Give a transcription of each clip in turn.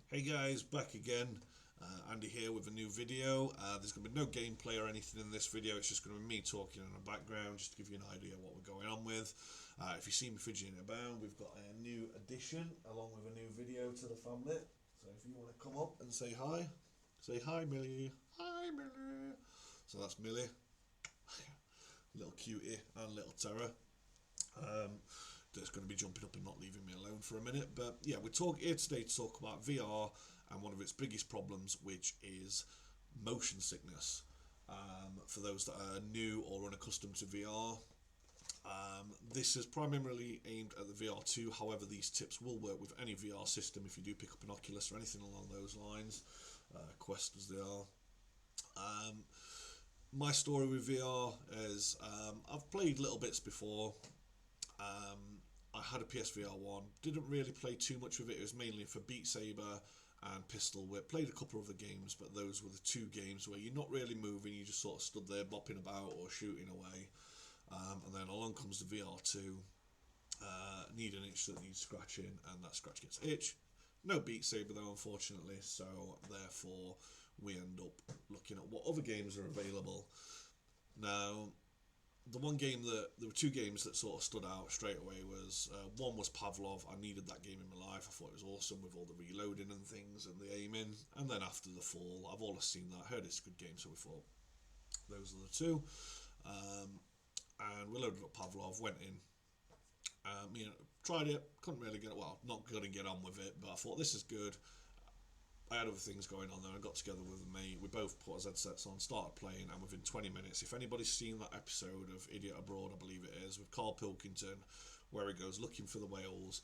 Hey guys, back again. Andy here with a new video. There's going to be no gameplay or anything in this video. It's just going to be me talking in the background just to give you an idea of what we're going on with. If you see me fidgeting about, we've got a new addition along with a new video to the family. So if you want to come up and say hi Millie. Hi Millie. So that's Millie, little cutie, and little Tara. That's going to be jumping up and not leaving me alone for a minute. But yeah, we're here today to talk about VR and one of its biggest problems, which is motion sickness. For those that are new or unaccustomed to VR, this is primarily aimed at the VR2. However, these tips will work with any VR system if you do pick up an Oculus or anything along those lines, Quest as they are. My story with VR is I've played little bits before. I had a PSVR1, didn't really play too much with it. It was mainly for Beat Saber and Pistol Whip. Played a couple of other games, but those were the two games where you're not really moving, you just sort of stood there bopping about or shooting away. And then along comes the VR2. Need an itch that needs scratching, and that scratch gets itch. No Beat Saber though, unfortunately, so therefore we end up looking at what other games are available. Now, there were two games that sort of stood out straight away. One was Pavlov. I needed that game in my life. I thought it was awesome with all the reloading and things and the aiming. And then After the Fall, I've always seen that, heard it's a good game, so we thought those are the two. And we loaded up Pavlov, went in. Tried it, couldn't really not gonna get on with it, but I thought this is good. I had other things going on there. I got together with a mate. We both put our headsets on, started playing, and within 20 minutes, if anybody's seen that episode of Idiot Abroad, I believe it is, with Carl Pilkington, where he goes looking for the whales,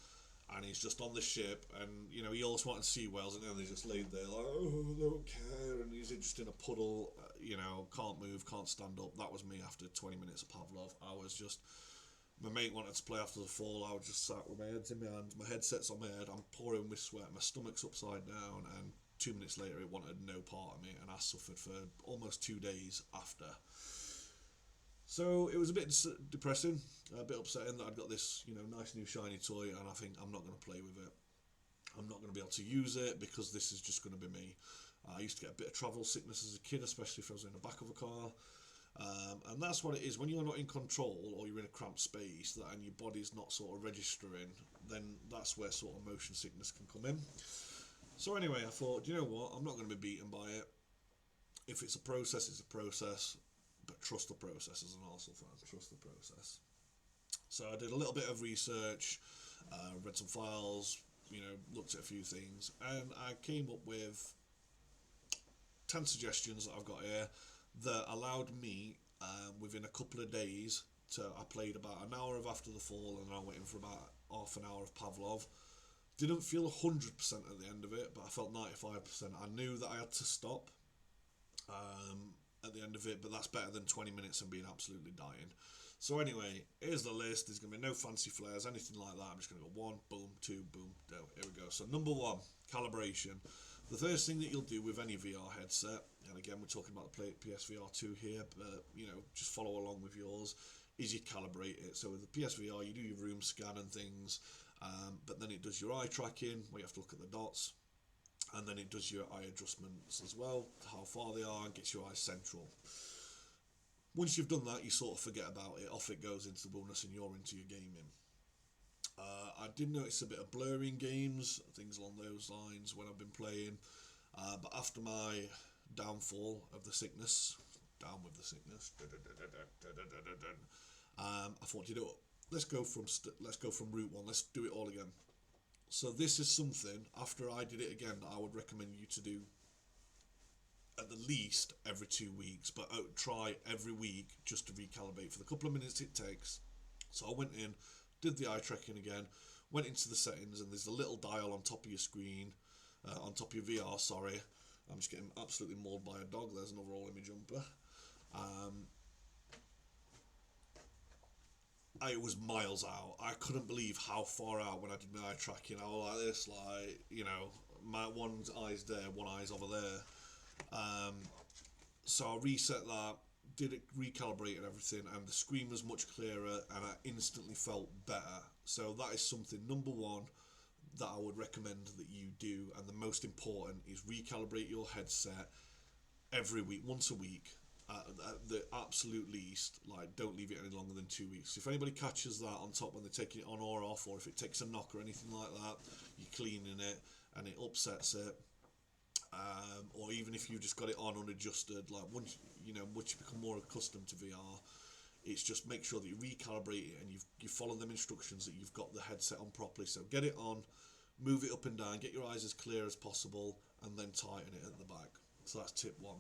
and he's just on the ship, and he always wanted to see whales, and then they just laid there like, oh, I don't care, and he's just in a puddle, can't move, can't stand up. That was me after 20 minutes of Pavlov. My mate wanted to play After the Fall. I was just sat with my head in my hand, my headset's on my head, I'm pouring with sweat, my stomach's upside down, and 2 minutes later it wanted no part of me, and I suffered for almost 2 days after. So it was a bit depressing, a bit upsetting that I'd got this nice new shiny toy, and I think I'm not going to play with it. I'm not going to be able to use it because this is just going to be me. I used to get a bit of travel sickness as a kid, especially if I was in the back of a car. And that's what it is when you're not in control or you're in a cramped space and your body's not sort of registering, then that's where sort of motion sickness can come in. So anyway, I thought, you know what, I'm not going to be beaten by it. If it's a process, it's a process, but trust the process as an Arsenal fan, trust the process. So I did a little bit of research, read some files, looked at a few things, and I came up with 10 suggestions that I've got here that allowed me, within a couple of days, I played about an hour of After the Fall, and I went in for about half an hour of Pavlov. Didn't feel 100% at the end of it, but I felt 95%. I knew that I had to stop at the end of it, but that's better than 20 minutes and being absolutely dying. So anyway, here's the list. There's going to be no fancy flares, anything like that. I'm just going to go 1, boom, 2, boom, there we go. So number 1, calibration. The first thing that you'll do with any VR headset, and again we're talking about the PSVR2 here, but just follow along with yours, is you calibrate it. So with the PSVR you do your room scan and things, but then it does your eye tracking where you have to look at the dots, and then it does your eye adjustments as well, how far they are, and gets your eyes central. Once you've done that, you sort of forget about it, off it goes into the wilderness and you're into your gaming. I did notice a bit of blurring games, things along those lines when I've been playing, but after my downfall of the sickness, down with the sickness, I thought, let's go from route 1, let's do it all again. So this is something, after I did it again, that I would recommend you to do at the least every 2 weeks, but try every week just to recalibrate for the couple of minutes it takes. So I went in, did the eye tracking again, went into the settings, and there's a little dial on top of your screen, on top of your VR, sorry. I'm just getting absolutely mauled by a dog, there's another all in my jumper. I was miles out. I couldn't believe how far out when I did my eye tracking. I was like this, my one eye's there, one eye's over there. So I reset that, did it, recalibrated everything, and the screen was much clearer, and I instantly felt better. So that is something, number 1, that I would recommend that you do, and the most important, is recalibrate your headset every week, once a week. At the absolute least, like, don't leave it any longer than 2 weeks. If anybody catches that on top when they're taking it on or off, or if it takes a knock or anything like that, you're cleaning it and it upsets it, or even if you've just got it on unadjusted, like once you become more accustomed to VR, it's just make sure that you recalibrate it and you follow them instructions, that you've got the headset on properly. So get it on, move it up and down, get your eyes as clear as possible, and then tighten it at the back. So that's tip 1.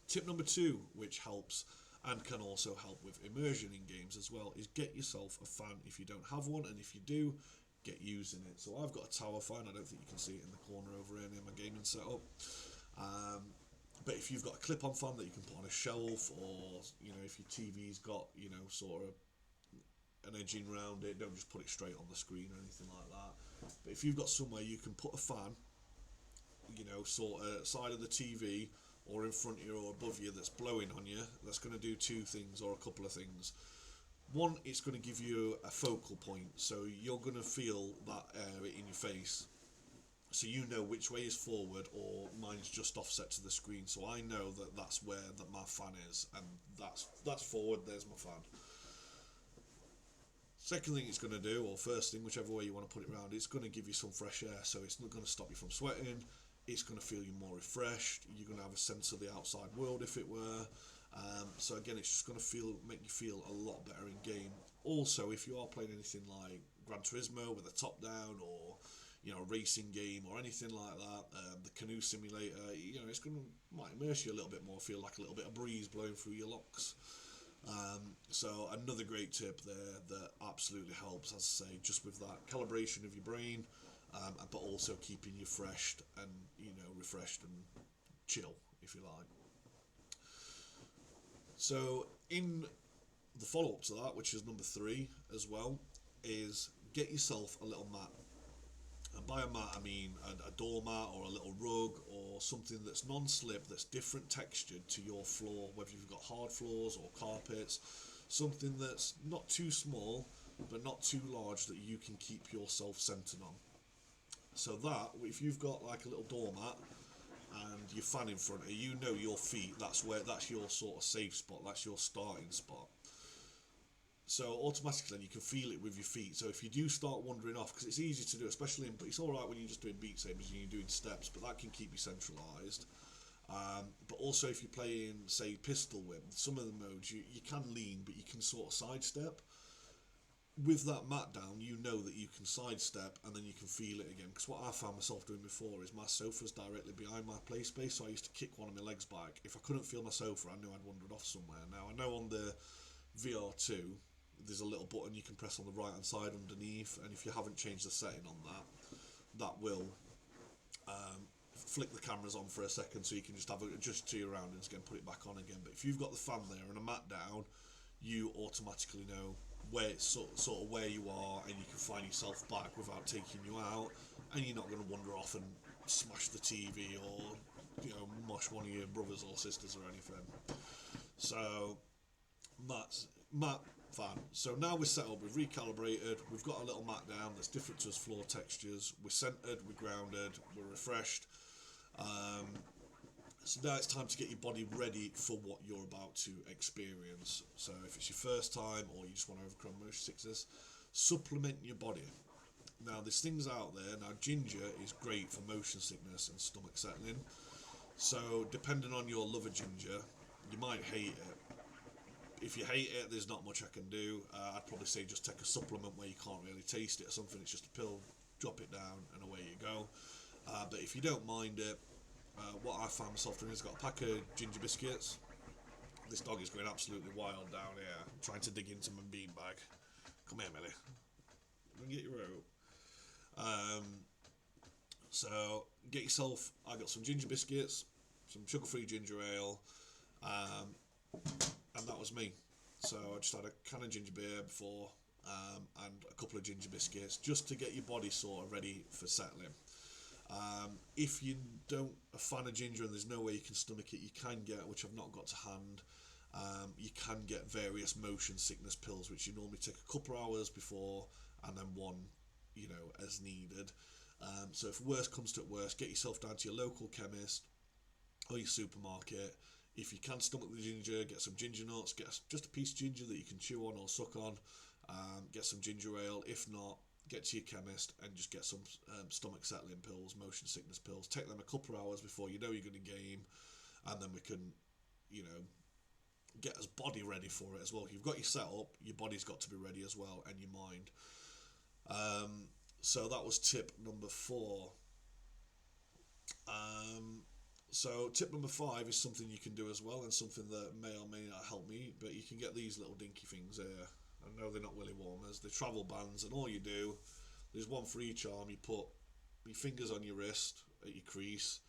Tip number 2, which helps and can also help with immersion in games as well, is get yourself a fan if you don't have one, and if you do, get using it. So I've got a tower fan. I don't think you can see it in the corner over here near my gaming setup. But if you've got a clip-on fan that you can put on a shelf, or if your TV's got sort of an edging around it, don't just put it straight on the screen or anything like that. But if you've got somewhere you can put a fan, sort of side of the TV or in front of you or above you, that's blowing on you, that's going to do 2 things or a couple of things. One, it's going to give you a focal point, so you're going to feel that air in your face, so you know which way is forward, or mine's just offset to the screen, so I know that that's where that my fan is, and that's forward, there's my fan. Second thing it's going to do, or first thing, whichever way you want to put it around, it's going to give you some fresh air, so it's not going to stop you from sweating, it's going to feel you more refreshed, you're going to have a sense of the outside world, if it were. So again, it's just going to make you feel a lot better in game. Also, if you are playing anything like Gran Turismo with a top down, or a racing game or anything like that, the canoe simulator, it's might immerse you a little bit more, feel like a little bit of breeze blowing through your locks. So another great tip there that absolutely helps, as I say, just with that calibration of your brain, but also keeping you refreshed and chill, if you like. So in the follow-up to that, which is number 3 as well, is get yourself a little mat. And by a mat, I mean a doormat or a little rug, or something that's non-slip, that's different textured to your floor, whether you've got hard floors or carpets, something that's not too small but not too large, that you can keep yourself centered on. So that, if you've got like a little doormat and your fan in front of you, your feet, that's your sort of safe spot, that's your starting spot. So automatically then you can feel it with your feet. So if you do start wandering off, because it's easy to do, especially but it's alright when you're just doing Beat Sabers and you're doing steps, but that can keep you centralised. But also if you're playing, say, pistol whip, some of the modes you can lean, but you can sort of sidestep. With that mat down, you know that you can sidestep and then you can feel it again. Because what I found myself doing before is my sofa's directly behind my play space, so I used to kick one of my legs back. If I couldn't feel my sofa, I knew I'd wandered off somewhere. Now, I know on the VR2, there's a little button you can press on the right hand side underneath, and if you haven't changed the setting on that will flick the cameras on for a second, so you can just adjust to your surroundings again, put it back on again. But if you've got the fan there and a mat down, you automatically know where it's sort of where you are, and you can find yourself back without taking you out, and you're not going to wander off and smash the TV or mosh one of your brothers or sisters or anything. So mat fan. So now we're set up, we've recalibrated, we've got a little mat down that's different to us floor textures, we're centered, we're grounded, we're refreshed. So now it's time to get your body ready for what you're about to experience. So if it's your first time, or you just want to overcome motion sickness, supplement your body. Now there's things out there. Now ginger is great for motion sickness and stomach settling. So depending on your love of ginger, you might hate it. If you hate it, there's not much I can do. I'd probably say just take a supplement where you can't really taste it or something. It's just a pill, drop it down and away you go. But if you don't mind it, what I found myself doing is got a pack of ginger biscuits. This dog is going absolutely wild down here, trying to dig into my beanbag. Come here, Millie. Let me get your rope. So get yourself, I got some ginger biscuits, some sugar-free ginger ale, and that was me. So I just had a can of ginger beer before, and a couple of ginger biscuits, just to get your body sort of ready for settling. If you don't a fan of ginger and there's no way you can stomach it, you can get, which I've not got to hand, you can get various motion sickness pills, which you normally take a couple of hours before, and then one as needed. So if worst comes to worst, get yourself down to your local chemist or your supermarket. If you can stomach the ginger, get some ginger nuts, just a piece of ginger that you can chew on or suck on. Get some ginger ale. If not, get to your chemist and just get some stomach settling pills, motion sickness pills. Take them a couple of hours before you're going to game, and then we can, get us body ready for it as well. If you've got your setup, your body's got to be ready as well, and your mind. So that was tip number 4. So tip number 5 is something you can do as well, and something that may or may not help me, but you can get these little dinky things here. I know they're not willy warmers, they're travel bands, and all you do, there's one for each arm. You put your fingers on your wrist at your crease,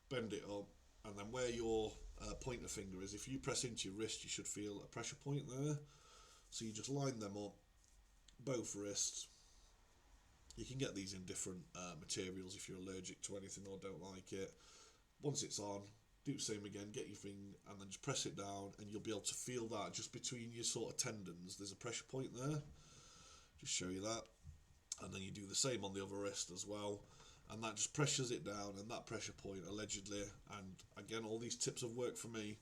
bend it up, and then where your pointer finger is, if you press into your wrist, you should feel a pressure point there. So you just line them up, both wrists. You can get these in different materials if you're allergic to anything or don't like it. Once it's on, do the same again, get your thing, and then just press it down, and you'll be able to feel that just between your sort of tendons. There's a pressure point there. Just show you that. And then you do the same on the other wrist as well. And that just pressures it down, and that pressure point, allegedly, and again, all these tips have worked for me,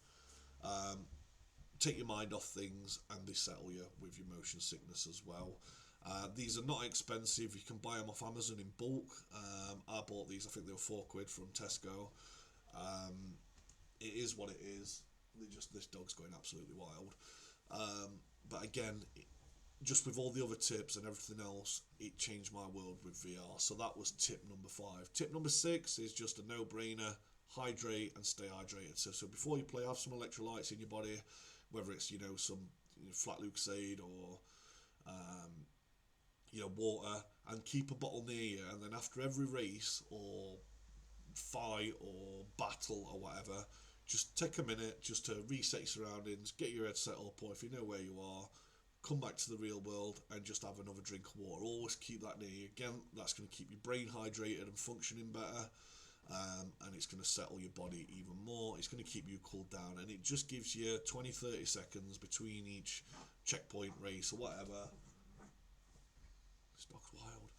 take your mind off things, and they settle you with your motion sickness as well. These are not expensive. You can buy them off Amazon in bulk. I bought these, I think they were £4 from Tesco. It is what it is. This dog's going absolutely wild. But again, just with all the other tips and everything else, it changed my world with VR. So that was tip number 5. Tip number 6 is just a no-brainer. Hydrate and stay hydrated. So before you play, have some electrolytes in your body, whether it's some flat Lucozade or water, and keep a bottle near you. And then after every race or fight or battle or whatever, just take a minute just to reset your surroundings, get your head set up, or if you know where you are, come back to the real world and just have another drink of water. Always keep that near you. Again, that's going to keep your brain hydrated and functioning better, and it's going to settle your body even more. It's going to keep you cooled down, and it just gives you 20-30 seconds between each checkpoint, race or whatever. This dog's wild.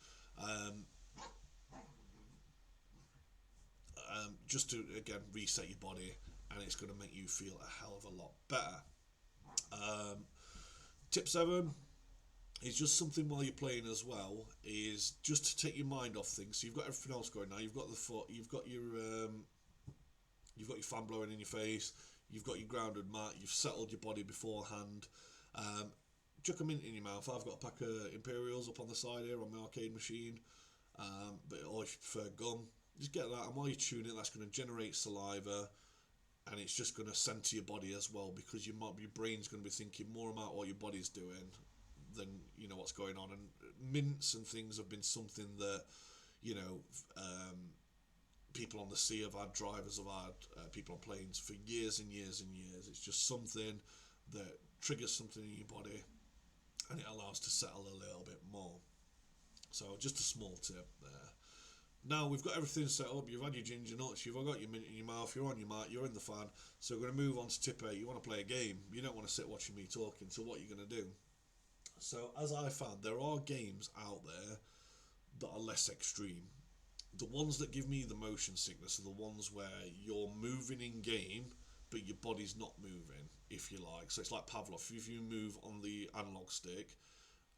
Just to, again, reset your body, and it's going to make you feel a hell of a lot better. Tip 7 is just something while you're playing as well, is just to take your mind off things. So you've got everything else going now. You've got the foot, you've got your fan blowing in your face, you've got your grounded mat, you've settled your body beforehand. Chuck a mint in your mouth. I've got a pack of Imperials up on the side here on my arcade machine, or if you prefer gum, just get that, and while you're chewing it, that's going to generate saliva, and it's just going to send to your body as well, because your brain's going to be thinking more about what your body's doing than what's going on. And mints and things have been something that people on the sea have had, drivers have had, people on planes for years and years and years. It's just something that triggers something in your body, and it allows to settle a little bit more. So just a small tip there. Now we've got everything set up, you've had your ginger nuts, you've got your mint in your mouth, you're on your mat, you're in the fan. So we're going to move on to tip 8. You want to play a game, you don't want to sit watching me talking, so what are you going to do? So as I found, there are games out there that are less extreme. The ones that give me the motion sickness are the ones where you're moving in game, but your body's not moving, if you like. So it's like Pavlov. If you move on the analog stick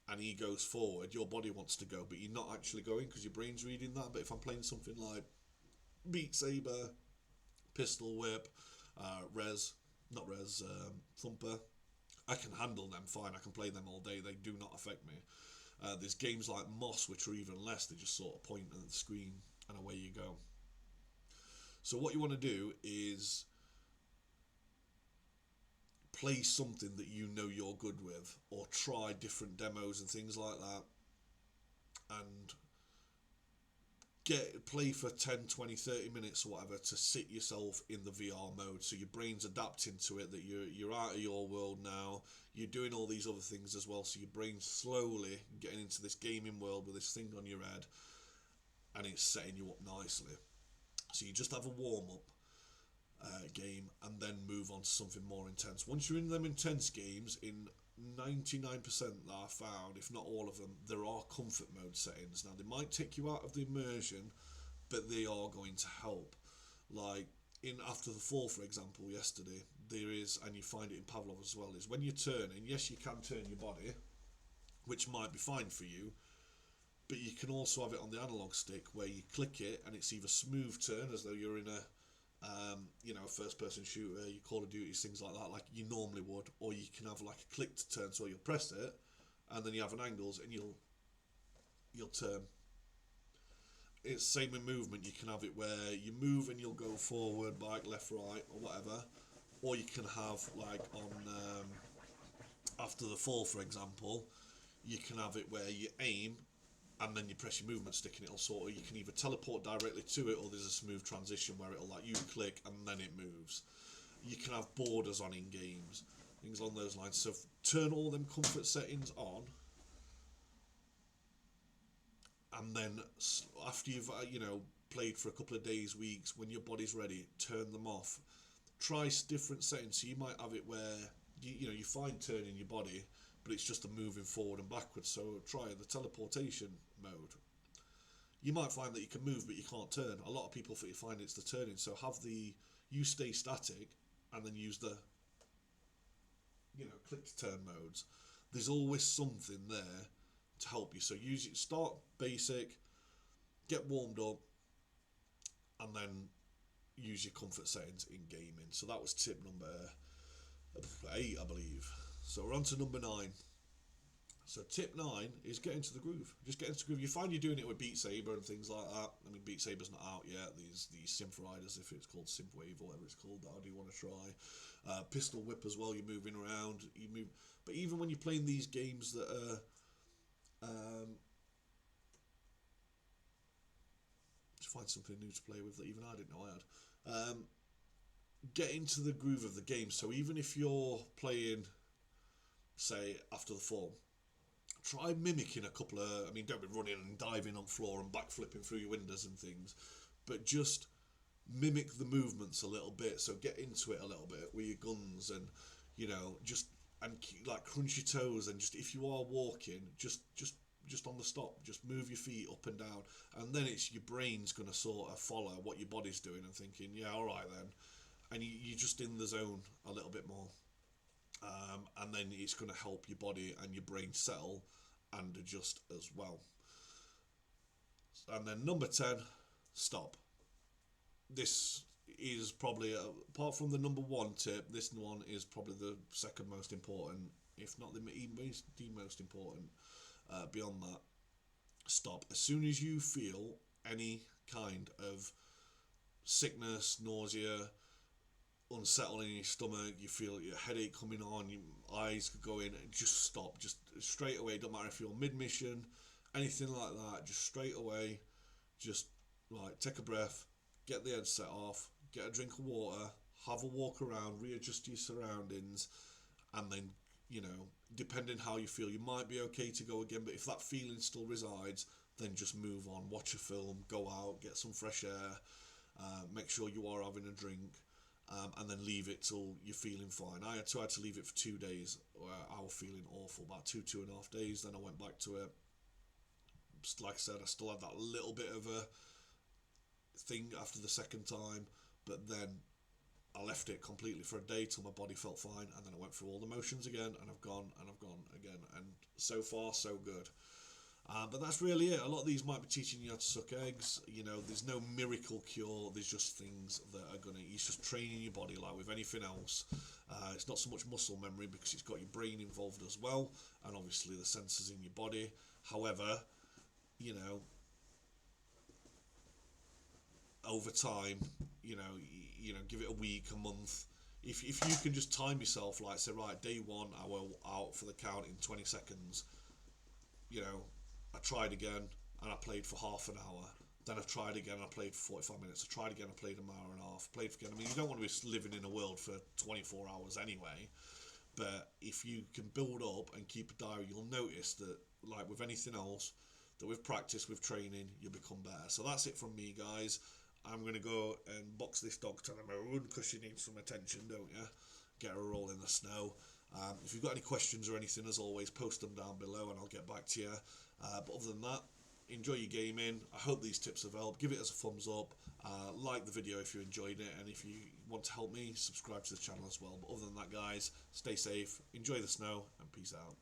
and he goes forward, your body wants to go, but you're not actually going because your brain's reading that. But if I'm playing something like Beat Saber, Pistol Whip, Thumper, I can handle them fine. I can play them all day. They do not affect me. There's games like Moss, which are even less. They just sort of point at the screen and away you go. So what you want to do is play something that you know you're good with, or try different demos and things like that, and play for 10, 20, 30 minutes or whatever to sit yourself in the VR mode, so your brain's adapting to it, that you're out of your world now, you're doing all these other things as well, so your brain's slowly getting into this gaming world with this thing on your head, and it's setting you up nicely. So you just have a warm-up game and then move on to something more intense. Once you're in them intense games, in 99% that I found, if not all of them, there are comfort mode settings. Now, they might take you out of the immersion, but they are going to help. Like in After the Fall, for example, yesterday, there is, and you find it in Pavlov as well, is when you're turning, yes, you can turn your body, which might be fine for you, but you can also have it on the analog stick where you click it and it's either smooth turn as though you're in a first person shooter, your Call of Duties, things like that, like you normally would, or you can have like a click to turn, so you'll press it and then you have an angles and you'll turn. It's same with movement. You can have it where you move and you'll go forward, back, left, right, or whatever, or you can have like on After the Fall, for example, you can have it where you aim and then you press your movement stick and it'll sort of, you can either teleport directly to it or there's a smooth transition where it'll like you click and then it moves. You can have borders on in games, things along those lines. So turn all them comfort settings on, and then after you've played for a couple of days, weeks, when your body's ready, turn them off. Try different settings. So you might have it where you find turning your body, but it's just a moving forward and backwards. So try the teleportation mode. You might find that you can move but you can't turn. A lot of people find it's the turning. So you stay static and then use the click to turn modes. There's always something there to help you. So use it. Start basic, get warmed up, and then use your comfort settings in gaming. So that was tip number 8, I believe. So we're on to number 9. So tip 9 is get into the groove. Just get into the groove. You find you're doing it with Beat Saber and things like that. I mean, Beat Saber's not out yet. These synth riders, if it's called Synthwave or whatever it's called, that I do want to try. Pistol Whip as well. You're moving around. You move, but even when you're playing these games that are to find something new to play with that even I didn't know I had. Get into the groove of the game. So even if you're playing, say, After the Fall, try mimicking a couple of, don't be running and diving on floor and backflipping through your windows and things, but just mimic the movements a little bit. So get into it a little bit with your guns and, like crunch your toes, and just, if you are walking, just on the stop, just move your feet up and down, and then it's your brain's going to sort of follow what your body's doing and thinking, yeah, all right then, and you're just in the zone a little bit more. And then it's going to help your body and your brain settle and adjust as well. And then number 10, stop. This is probably, apart from the number 1 tip, this one is probably the second most important, if not the most important. Beyond that, stop. As soon as you feel any kind of sickness, nausea, unsettling in your stomach, you feel your headache coming on, your eyes could go in, just stop. Just straight away. Don't matter if you're mid-mission, anything like that, just straight away, just like take a breath, get the headset off, get a drink of water, have a walk around, readjust your surroundings, and then, depending how you feel, you might be okay to go again, but if that feeling still resides, then just move on, watch a film, go out, get some fresh air, make sure you are having a drink, and then leave it till you're feeling fine. I had to leave it for 2 days where I was feeling awful, about 2.5 days, then I went back to it. Just like I said, I still had that little bit of a thing after the second time, but then I left it completely for a day till my body felt fine, and then I went through all the motions again, and I've gone again, and so far so good. But that's really it. A lot of these might be teaching you how to suck eggs. There's no miracle cure. There's just things that are it's just training your body like with anything else. It's not so much muscle memory because it's got your brain involved as well, and obviously the sensors in your body. However, over time, give it a week, a month. If you can just time yourself, like say, right, day 1, I will out for the count in 20 seconds. I tried again and I played for half an hour. Then I tried again, I played for 45 minutes. I tried again, I played an hour and a half. Played again. You don't want to be living in a world for 24 hours anyway. But if you can build up and keep a diary, you'll notice that, like with anything else, that with practice, with training, you'll become better. So that's it from me, guys. I'm going to go and box this dog to the moon because she needs some attention, don't you? Get her all in the snow. If you've got any questions or anything, as always, post them down below and I'll get back to you. But other than that, enjoy your gaming. I hope these tips have helped. Give it as a thumbs up. Like the video if you enjoyed it, and if you want to help me, subscribe to the channel as well. But other than that, guys, stay safe, enjoy the snow, and peace out.